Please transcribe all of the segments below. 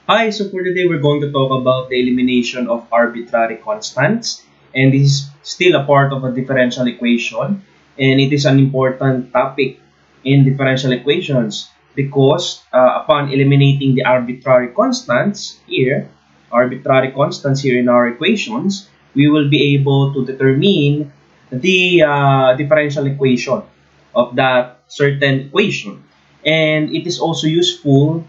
Hi, so for today we're going to talk about the elimination of arbitrary constants, and this is still a part of a differential equation, and it is an important topic in differential equations because upon eliminating the arbitrary constants here in our equations, we will be able to determine the differential equation of that certain equation, and it is also useful.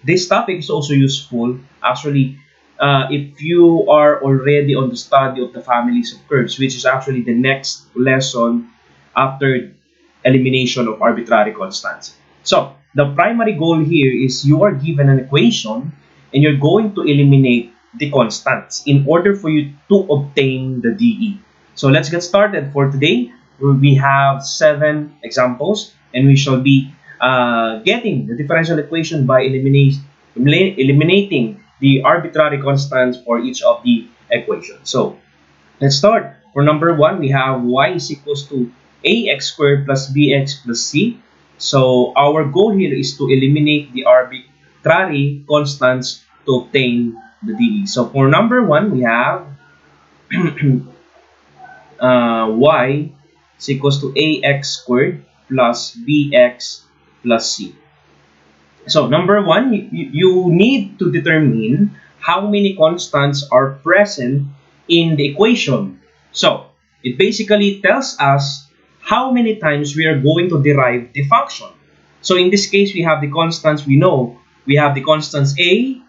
This topic is also useful actually if you are already on the study of the families of curves, which is actually the next lesson after elimination of arbitrary constants. So the primary goal here is you are given an equation and you're going to eliminate the constants in order for you to obtain the DE. So let's get started. For today, we have 7 examples and we shall be getting the differential equation by eliminating the arbitrary constants for each of the equations. So let's start. For number 1, we have y is equals to ax squared plus bx plus c. So our goal here is to eliminate the arbitrary constants to obtain the DE. So for number 1, we have y is equals to ax squared plus bx plus c. So number 1, you need to determine how many constants are present in the equation. So it basically tells us how many times we are going to derive the function. So in this case, we have the constants we know. We have the constants a,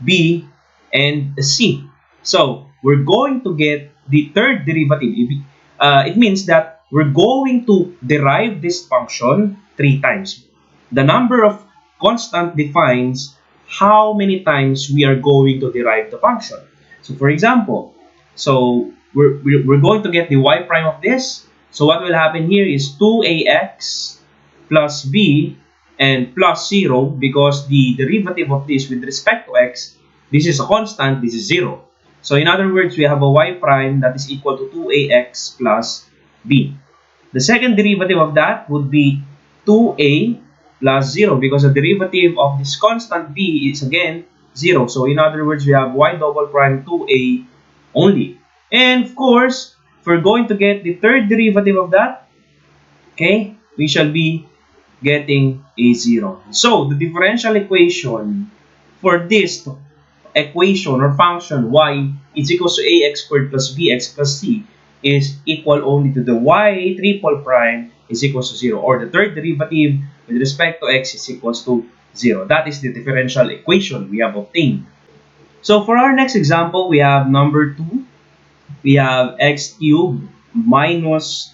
b, and c. So we're going to get the third derivative. It means that we're going to derive this function 3 times. The number of constant defines how many times we are going to derive the function. So for example, we're going to get the y prime of this. So what will happen here is 2ax plus b and plus 0, because the derivative of this with respect to x, this is a constant, this is 0. So in other words, we have a y prime that is equal to 2ax plus b. The second derivative of that would be 2a plus 0, because the derivative of this constant b is again 0. So in other words, we have y double prime 2a only. And of course, if we're going to get the third derivative of that, okay, we shall be getting a 0. So the differential equation for this equation or function y is equals to ax squared plus bx plus c is equal only to the y triple prime is equals to 0, or the third derivative with respect to x is equals to 0. That is the differential equation we have obtained. So for our next example, we have number 2. We have x cubed minus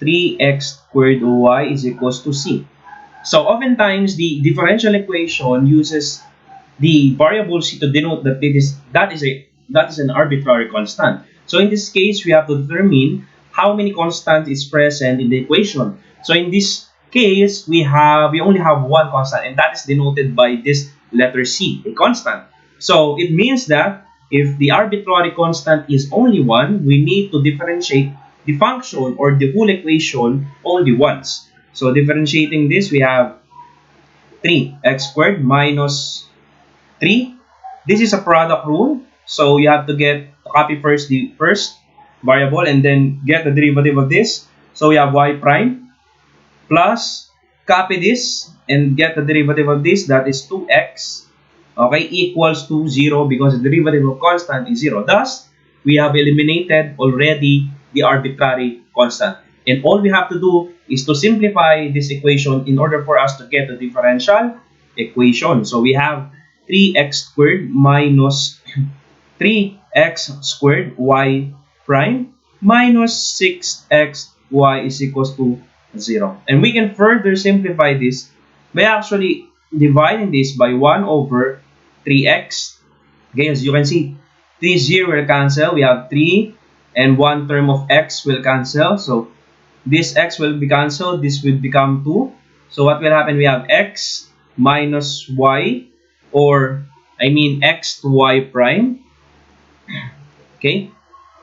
3x squared y is equals to c. So oftentimes the differential equation uses the variable c to denote that that is an arbitrary constant. So in this case, we have to determine how many constants is present in the equation. So in this case, we only have one constant, and that is denoted by this letter c, a constant. So it means that if the arbitrary constant is only one, we need to differentiate the function or the whole equation only once. So differentiating this, we have 3x squared minus 3. This is a product rule. So you have to copy first the first variable and then get the derivative of this. So we have y prime plus copy this and get the derivative of this, that is 2x, okay, equals to 0, because the derivative of constant is 0. Thus, we have eliminated already the arbitrary constant. And all we have to do is to simplify this equation in order for us to get the differential equation. So we have 3x squared minus 3x squared y prime minus 6x y is equals to 0. And we can further simplify this by actually dividing this by 1 over 3x. Okay, as you can see, 0 will cancel. We have 3 and one term of x will cancel. So this x will be cancelled. This will become 2. So what will happen? We have x minus y, or I mean x to y prime. Okay,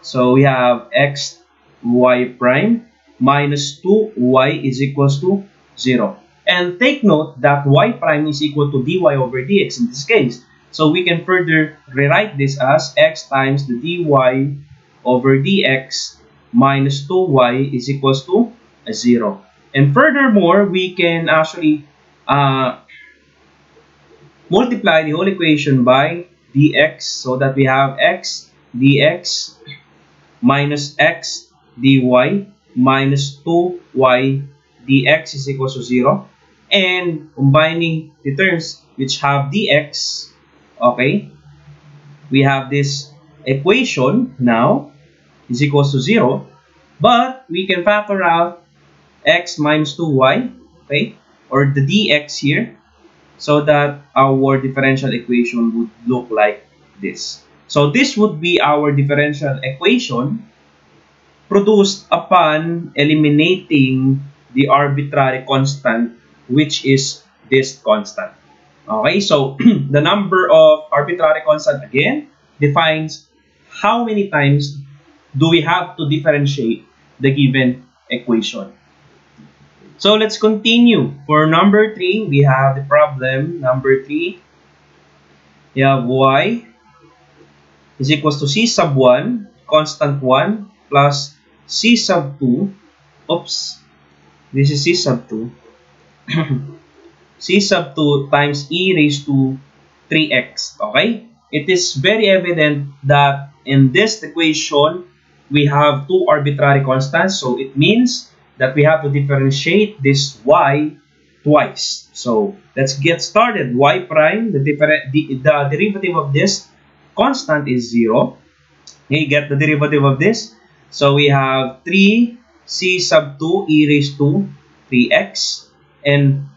so we have x y prime minus 2y is equals to 0. And take note that y prime is equal to dy over dx in this case. So we can further rewrite this as x times the dy over dx minus 2y is equals to 0. And furthermore, we can actually multiply the whole equation by dx so that we have x dx minus x dy minus 2y dx is equals to 0. And combining the terms which have dx, okay, we have this equation now is equals to 0. But we can factor out x minus 2y, okay, or the dx here, so that our differential equation would look like this. So this would be our differential equation produced upon eliminating the arbitrary constant, which is this constant. Okay, so the number of arbitrary constant again defines how many times do we have to differentiate the given equation. So let's continue. For number 3, we have the problem. Number 3, we have y is equals to c sub 1, constant 1, plus c sub 2. Oops, this is c sub 2. C sub 2 times e raised to 3x. Okay? It is very evident that in this equation, we have two arbitrary constants. So it means that we have to differentiate this y twice. So let's get started. Y prime, the derivative of this constant is 0. Okay, get the derivative of this. So we have 3c sub 2 e raised to 3x. And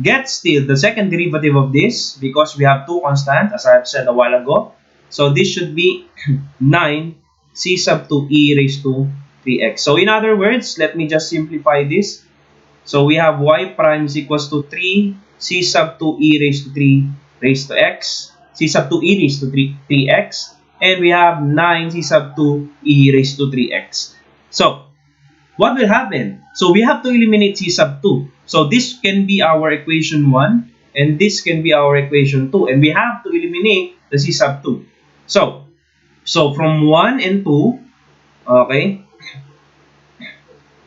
get still the second derivative of this because we have two constants as I have said a while ago. So this should be 9 c sub 2 e raised to 3x. So in other words, let me just simplify this. So we have y prime is equals to 3 c sub 2 e raised to 3 raised to x. C sub 2 e raised to 3x. And we have 9 c sub 2 e raised to 3x. So what will happen? So we have to eliminate c sub 2. So this can be our equation 1 and this can be our equation 2. And we have to eliminate the c sub 2. So from 1 and 2, okay,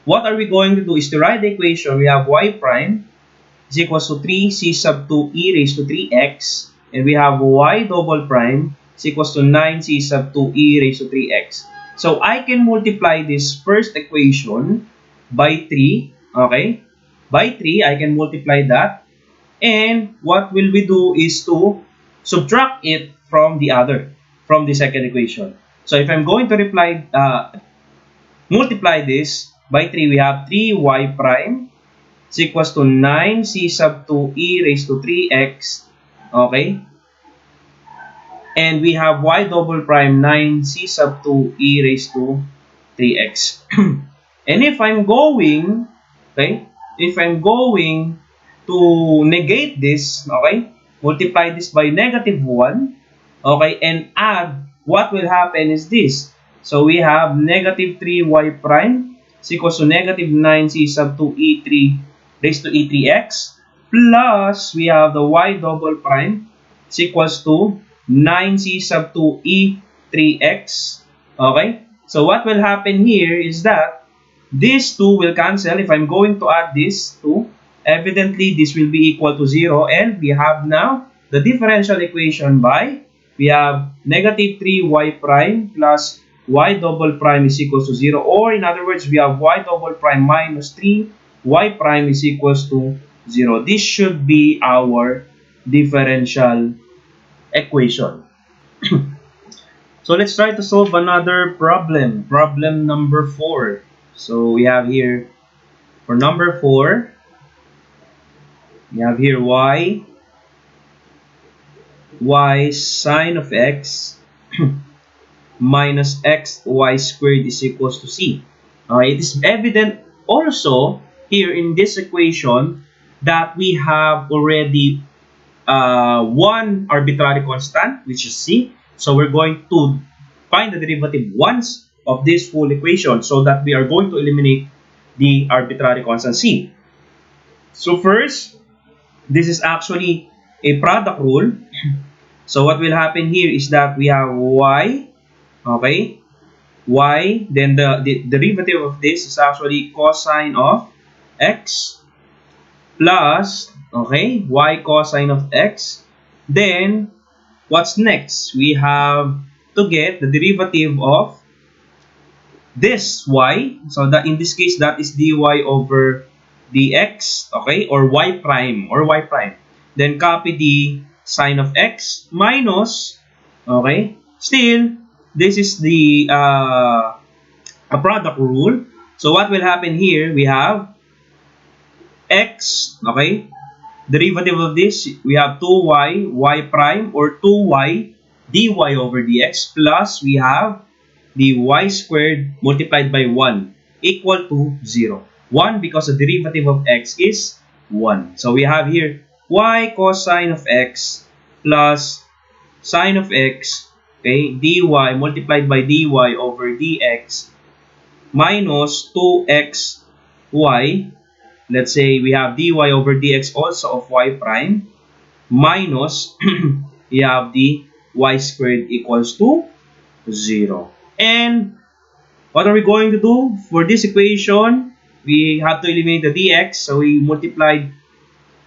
what are we going to do is to write the equation. We have y prime is equals to 3 c sub 2 e raised to 3x. And we have y double prime is equals to 9 c sub 2 e raised to 3x. So I can multiply this first equation by 3, okay? By 3, I can multiply that. And what will we do is to subtract it from the other, from the second equation. So if I'm going to multiply this by 3, we have 3y prime is equals to 9 c sub 2 e raised to 3x, okay? And we have y double prime 9 c sub 2 e raised to 3x. And if I'm going, okay, if I'm going to negate this, okay, multiply this by negative 1, okay, and add, what will happen is this. So we have negative 3y prime is equals to negative 9 c sub 2 e3 raised to e3x, plus we have the y double prime is equals to 9c sub 2 e3x. Okay? So what will happen here is that these two will cancel. If I'm going to add this 2, evidently this will be equal to 0. And we have now the differential equation by, we have negative 3y prime plus y double prime is equals to 0. Or in other words, we have y double prime minus 3y prime is equals to 0. This should be our differential equation. So let's try to solve another problem. Problem number 4. So we have here, for number 4, we have here y sine of x minus x y squared is equals to c. It is evident also here in this equation that we have already one arbitrary constant, which is c. So we're going to find the derivative once of this full equation so that we are going to eliminate the arbitrary constant c. So first, this is actually a product rule. So what will happen here is that we have y, okay, y, then the derivative of this is actually cosine of x plus, okay, y cosine of x. Then, what's next? We have to get the derivative of this y. So that in this case, that is dy over dx, okay, or y prime, then copy the sine of x minus, okay, still this is the a product rule. So what will happen here, we have x, okay, derivative of this, we have 2y y prime, or 2y dy over dx, plus we have the y squared multiplied by 1 equal to 0. 1 because the derivative of x is 1. So we have here y cosine of x plus sine of x, okay, dy multiplied by dy over dx minus 2xy. Let's say we have dy over dx also of y prime minus we have the y squared equals to 0. And what are we going to do for this equation? We have to eliminate the dx, so we multiplied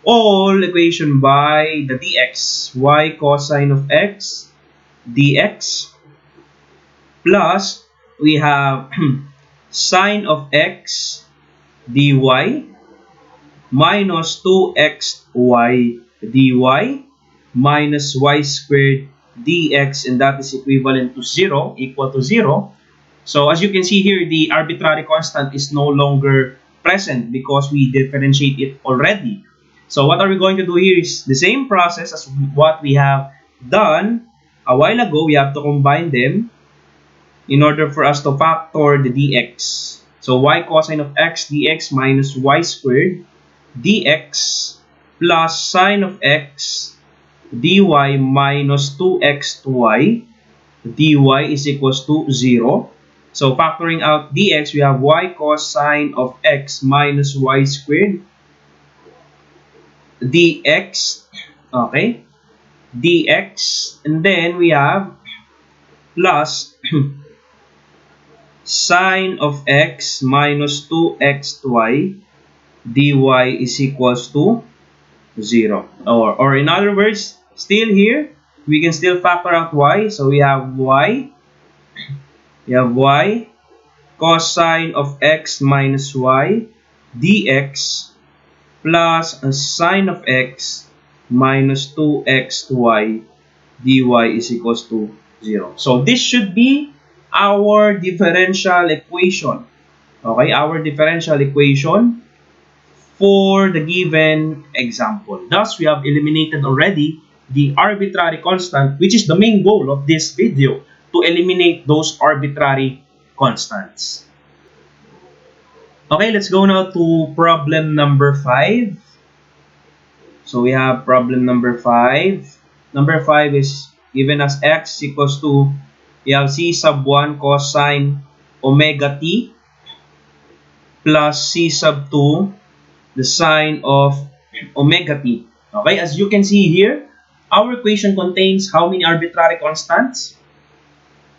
all equation by the dx, y cosine of x dx, plus we have sine of x dy minus 2xy dy minus y squared dx, and that is equivalent to 0, equal to 0. So as you can see here, the arbitrary constant is no longer present because we differentiate it already. So what are we going to do here is the same process as what we have done a while ago. We have to combine them in order for us to factor the dx. So y cosine of x dx minus y squared dx plus sine of x dy minus 2xy dy is equals to 0. So factoring out dx, we have y cosine of x minus y squared dx, okay, dx, and then we have plus sine of x minus 2xy dy is equals to 0. Or in other words, still here, we can still factor out y. So we have y cosine of x minus y dx plus sine of x minus 2xy dy is equals to 0. So this should be our differential equation. Okay, our differential equation for the given example. Thus, we have eliminated already the arbitrary constant, which is the main goal of this video, to eliminate those arbitrary constants. Okay, let's go now to problem number 5. So we have problem number 5. Number 5 is given as x equals to, you have c sub 1 cosine omega t plus c sub 2 the sine of omega t. Okay, as you can see here, our equation contains how many arbitrary constants?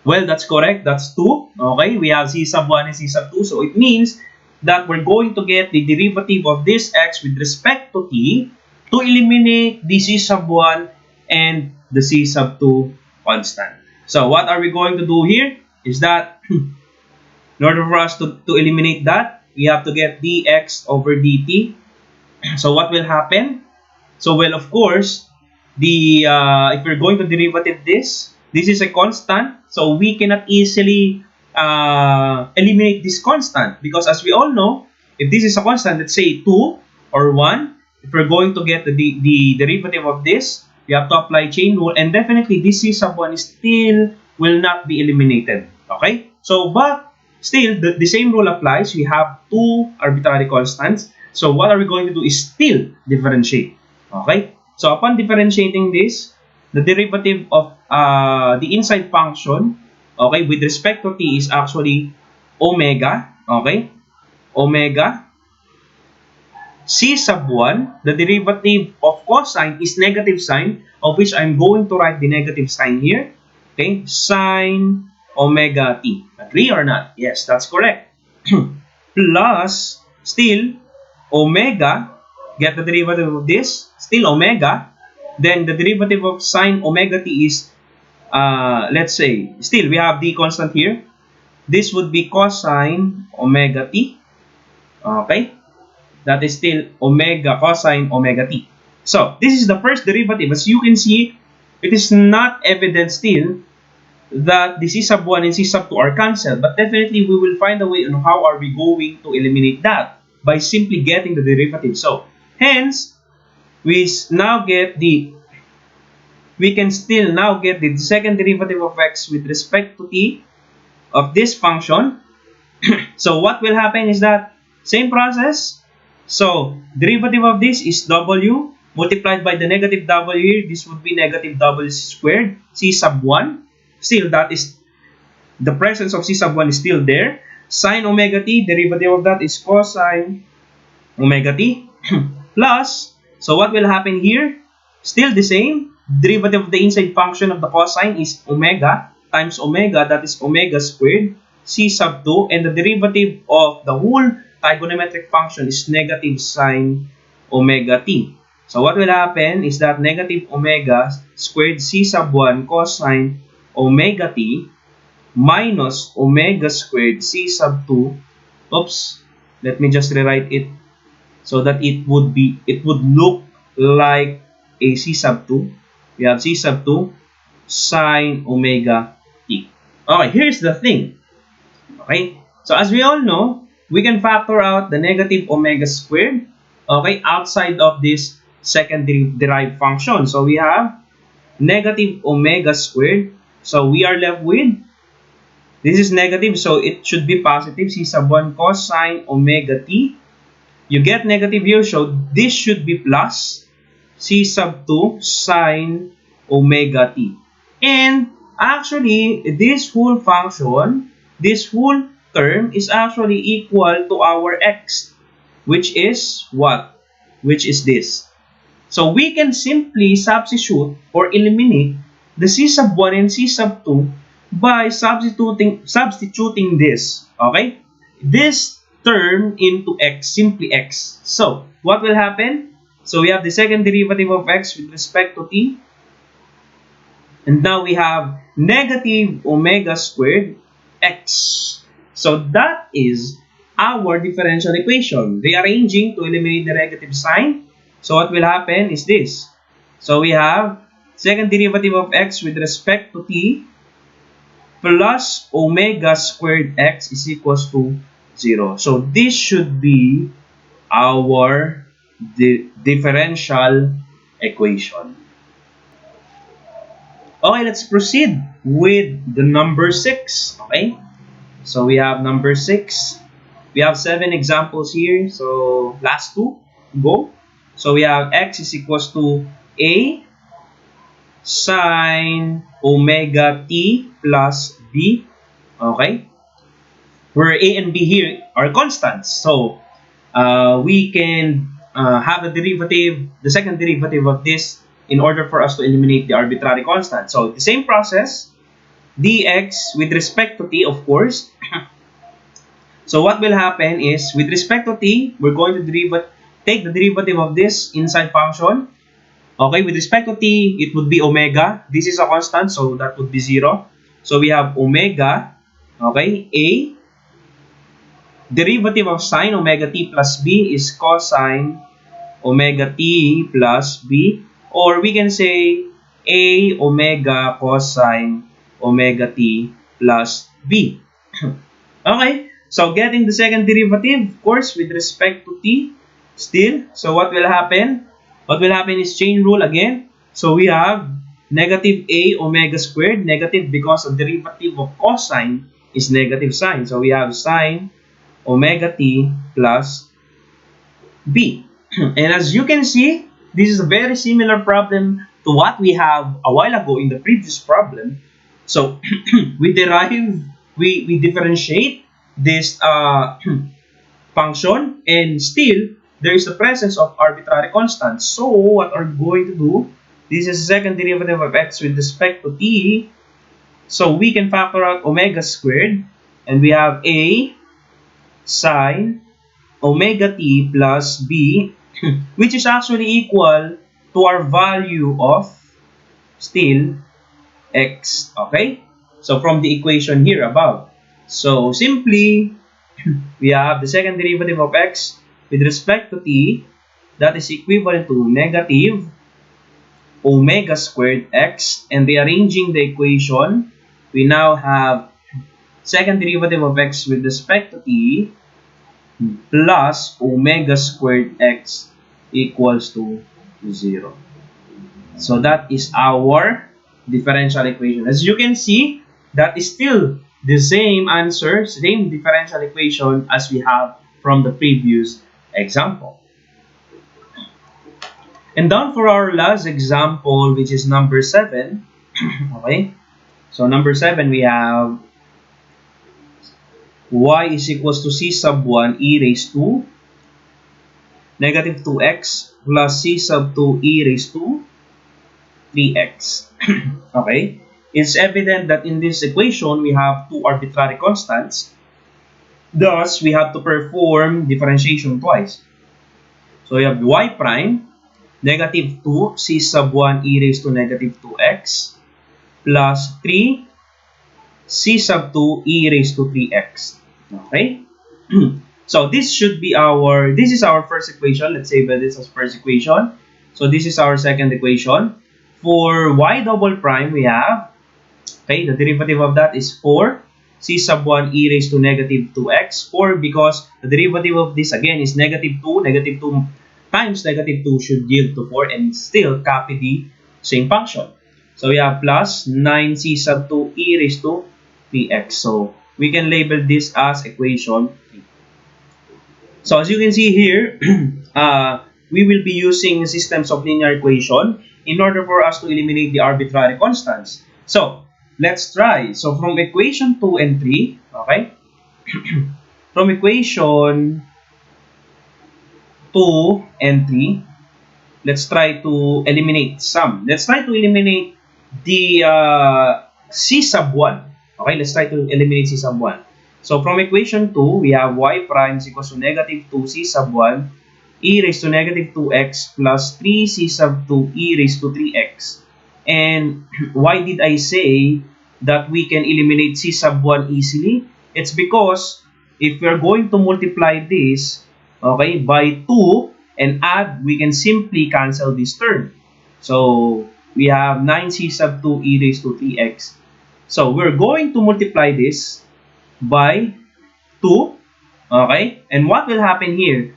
Well, that's correct. That's 2. Okay, we have c sub 1 and c sub 2. So it means that we're going to get the derivative of this x with respect to t to eliminate the c sub 1 and the c sub 2 constant. So what are we going to do here is that in order for us to eliminate that, we have to get dx over dt. So what will happen? So well, of course, the if we're going to derivative this is a constant, so we cannot easily eliminate this constant, because as we all know, if this is a constant, let's say 2 or 1, if we're going to get the derivative of this, we have to apply chain rule, and definitely this c sub 1 still will not be eliminated. Okay, so but still the same rule applies. We have 2 arbitrary constants, so what are we going to do is still differentiate. Okay, so upon differentiating this, the derivative of the inside function, okay, with respect to t is actually omega, okay, omega C sub 1, the derivative of cosine is negative sign, of which I'm going to write the negative sign here. Okay, sine omega t. Agree or not? Yes, that's correct. Plus, still, omega, get the derivative of this, still omega, then the derivative of sine omega t is, let's say, still we have the constant here. This would be cosine omega t. Okay, that is still omega cosine omega t. So, this is the first derivative. As you can see, it is not evident still that the C sub 1 and C sub 2 are cancelled. But definitely, we will find a way on how are we going to eliminate that by simply getting the derivative. So, hence, now get the, we can still now get the second derivative of x with respect to t of this function. So, what will happen is that, same process. So, derivative of this is w multiplied by the negative w here. This would be negative w squared c sub 1. Still, that is, the presence of c sub 1 is still there. Sine omega t, derivative of that is cosine omega t. Plus, so what will happen here? Still the same. Derivative of the inside function of the cosine is omega times omega, that is omega squared c sub 2, and the derivative of the whole trigonometric function is negative sine omega t. So what will happen is that negative omega squared c sub 1 cosine omega t minus omega squared c sub 2. Oops, let me just rewrite it so that it would look like a c sub 2. We have c sub 2 sine omega t. Okay, here's the thing. Okay, so as we all know, we can factor out the negative omega squared, okay, outside of this second derived function. So we have negative omega squared. So we are left with, this is negative, so it should be positive, c sub 1 cosine omega t. You get negative here, so this should be plus c sub 2 sine omega t. And actually, this whole function, this whole term is actually equal to our x, which is what? Which is this. So we can simply substitute or eliminate the c sub 1 and c sub 2 by substituting this. Okay? This term into x, simply x. So, what will happen? So, we have the second derivative of x with respect to t. And now we have negative omega squared x. So, that is our differential equation. Rearranging to eliminate the negative sign. So, what will happen is this. So, we have second derivative of x with respect to t plus omega squared x is equals to 0. So this should be our differential equation. Okay, let's proceed with the number 6. Okay, so we have number 6. We have 7 examples here. So last two, go. So we have x is equals to a sine omega t plus b. Okay, where a and b here are constants, so we can have the derivative, the second derivative of this, in order for us to eliminate the arbitrary constant. So the same process, dx with respect to t, of course. So what will happen is, with respect to t, we're going to take the derivative of this inside function. Okay, with respect to t, it would be omega. This is a constant, so that would be 0. So we have omega, okay, a. Derivative of sine omega t plus b is cosine omega t plus b. Or we can say a omega cosine omega t plus b. Okay, so getting the second derivative, of course, with respect to t still. So what will happen? What will happen is chain rule again. So we have negative a omega squared, negative because the derivative of cosine is negative sine. So we have sine omega t plus b. And as you can see, this is a very similar problem to what we have a while ago in the previous problem. So we differentiate this function, and still there is the presence of arbitrary constants. So what are we going to do? This is the second derivative of x with respect to t. So we can factor out omega squared, and we have a sine omega t plus b, which is actually equal to our value of still x. Okay? So from the equation here above. So simply, we have the second derivative of x with respect to t, that is equivalent to negative omega squared x, and rearranging the equation, we now have second derivative of x with respect to t plus omega squared x equals to 0. So that is our differential equation. As you can see, that is still the same answer, same differential equation as we have from the previous example. And down for our last example, which is number 7. Okay, so number 7, we have y is equals to c sub 1 e raised to negative 2x plus c sub 2 e raised to 3x. Okay, it's evident that in this equation we have two arbitrary constants. Thus, we have to perform differentiation twice. So we have y prime negative 2 c sub 1 e raised to negative 2x plus 3 c sub 2 e raised to 3x. Okay? So this is our first equation. Let's say that this is first equation. So this is our second equation. For y double prime, we have, okay, the derivative of that is 4 c sub 1 e raised to negative 2x. 4 because the derivative of this again is negative 2. Negative 2 times negative 2 should yield to 4, and still copy the same function. So we have plus 9c sub 2 e raised to 3x. So we can label this as equation 3. So as you can see here, we will be using systems of linear equation in order for us to eliminate the arbitrary constants. So let's try. So from equation 2 and 3, okay? From equation 2 and 3, let's try to eliminate some. Let's try to eliminate the c sub 1. Okay, let's try to eliminate c sub 1. So from equation 2, we have y prime is equals to negative 2c sub 1 e raised to negative 2x plus 3c sub 2 e raised to 3x. And why did I say that we can eliminate c sub 1 easily? It's because if we're going to multiply this, okay, by 2 and add, we can simply cancel this term. So we have 9c sub 2 e raised to 3x. So we're going to multiply this by 2, okay? And what will happen here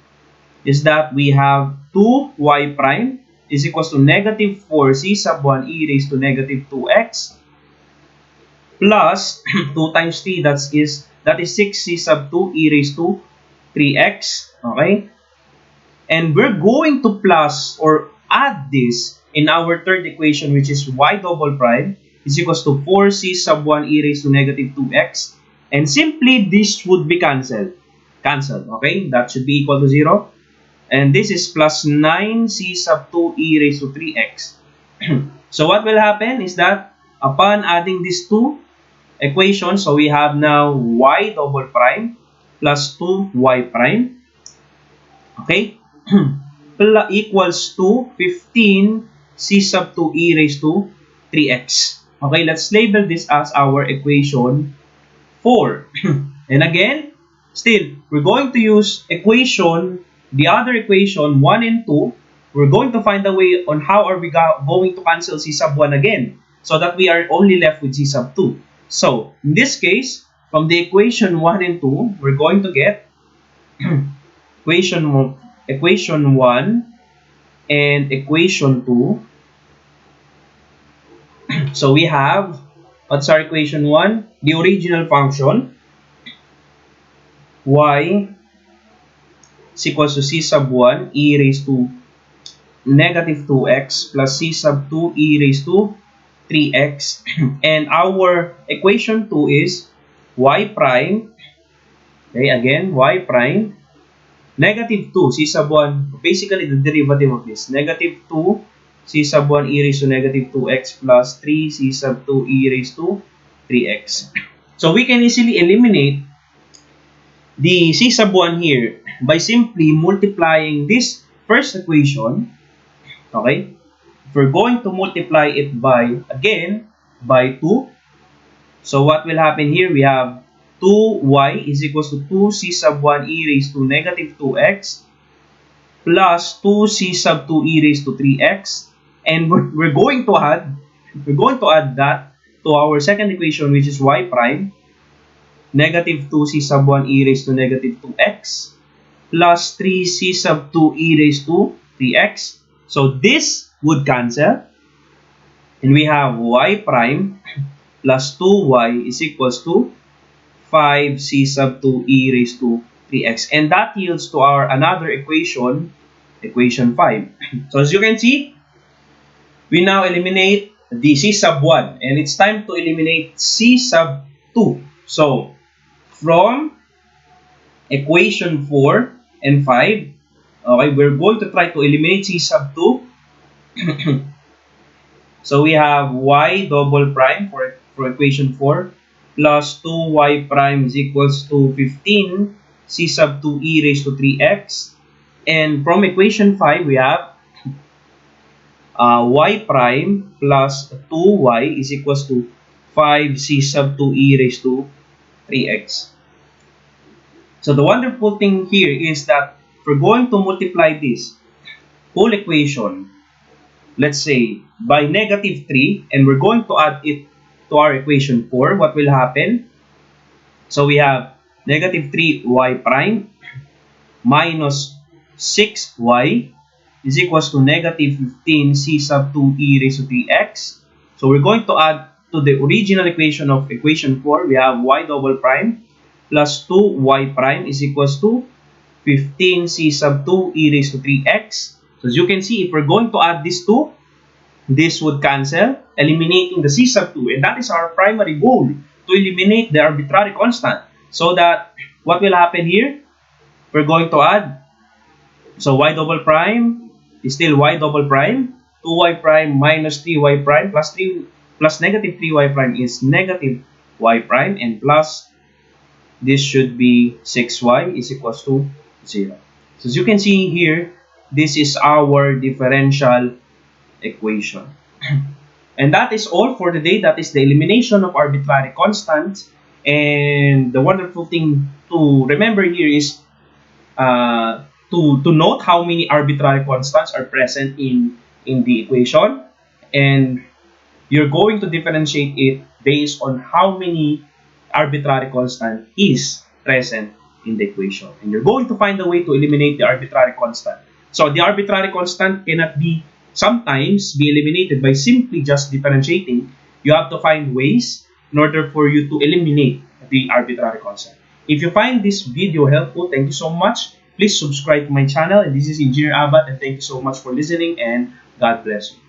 is that we have 2y prime is equals to negative 4c sub 1 e raised to negative 2x plus 2 times 3, that is 6c sub 2 e raised to 3x, okay? And we're going to plus or add this in our third equation, which is y double prime is equals to 4c sub 1 e raised to negative 2x. And simply, this would be cancelled. Okay? That should be equal to 0. And this is plus 9c sub 2 e raised to 3x. So what will happen is that upon adding these two equations, so we have now y double prime plus 2y prime, okay, equals to 15c sub 2 e raised to 3x. Okay, let's label this as our equation 4. And again, still, we're going to use the other equation 1 and 2. We're going to find a way on how are we going to cancel c sub 1 again, so that we are only left with c sub 2. So, in this case, from the equation 1 and 2, we're going to get equation 1 and equation 2. So we have, what's our equation 1? The original function, y is equals to c sub 1 e raised to negative 2x plus c sub 2 e raised to 3x. And our equation 2 is y prime, okay, again, y prime Negative 2 c sub 1, basically the derivative of this. Negative 2 c sub 1 e raised to negative 2x plus 3 c sub 2 e raised to 3x. So we can easily eliminate the c sub 1 here by simply multiplying this first equation. Okay? If we're going to multiply it by, again, by 2. So what will happen here? We have 2y is equals to 2c sub 1 e raised to negative 2x plus 2c sub 2 e raised to 3x. And we're going to add that to our second equation, which is y prime, negative 2c sub 1 e raised to negative 2x plus 3c sub 2 e raised to 3x. So this would cancel, and we have y prime plus 2y is equals to 5c sub 2 e raised to 3x. And that yields to our another equation, equation 5. So as you can see, we now eliminate the c sub 1, and it's time to eliminate c sub 2. So from equation 4 and 5, okay, we're going to try to eliminate c sub 2. So we have y double prime for equation 4 plus 2y prime is equals to 15 c sub 2 e raised to 3x. And from equation 5, we have y prime plus 2y is equals to 5c sub 2 e raised to 3x. So the wonderful thing here is that we're going to multiply this whole equation, let's say, by negative 3, and we're going to add it to our equation 4. What will happen? So we have negative 3y prime minus 6y is equals to negative 15 c sub 2 e raised to 3x. So we're going to add to the original equation of equation 4. We have y double prime plus 2y prime is equals to 15 c sub 2 e raised to 3x. So as you can see, if we're going to add these two, this would cancel, eliminating the c sub 2. And that is our primary goal, to eliminate the arbitrary constant. So that, what will happen here? We're going to add, so y double prime is still y double prime, 2y prime minus 3y prime plus negative 3y prime is negative y prime, and plus this should be 6y is equals to 0. So as you can see here, this is our differential equation. And that is all for today. That is the elimination of arbitrary constants. And the wonderful thing to remember here is to note how many arbitrary constants are present in the equation, and you're going to differentiate it based on how many arbitrary constant is present in the equation, and you're going to find a way to eliminate the arbitrary constant. So the arbitrary constant cannot be sometimes be eliminated by simply just differentiating. You have to find ways in order for you to eliminate the arbitrary constant. If you find this video helpful, thank you so much. Please subscribe to my channel. And this is Engineer Abat, and thank you so much for listening, and God bless you.